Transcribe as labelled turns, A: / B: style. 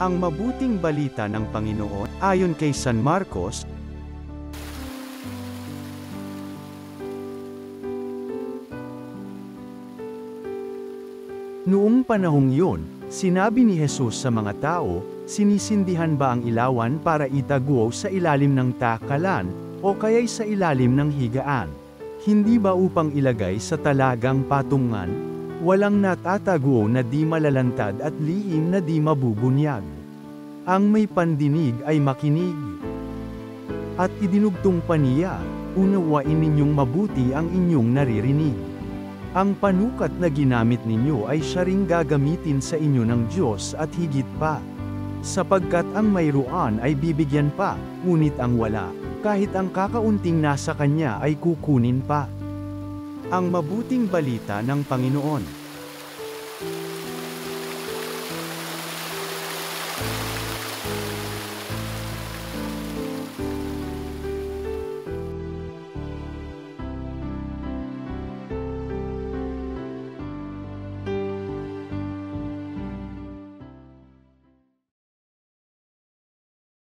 A: Ang mabuting balita ng Panginoon, ayon kay San Marcos. Noong panahong yun, sinabi ni Jesus sa mga tao, "Sinisindihan ba ang ilawan para itaguo sa ilalim ng takalan, o kaya'y sa ilalim ng higaan? Hindi ba upang ilagay sa talagang patungan? Walang natataguo na di malalantad at lihim na di mabubunyag. Ang may pandinig ay makinig." At idinugtong pa niya, "Unawain ninyong mabuti ang inyong naririnig. Ang panukat na ginamit ninyo ay siya ring gagamitin sa inyo ng Diyos at higit pa. Sapagkat ang mayroon ay bibigyan pa, ngunit ang wala, kahit ang kakaunting nasa kanya ay kukunin pa." Ang mabuting balita ng Panginoon.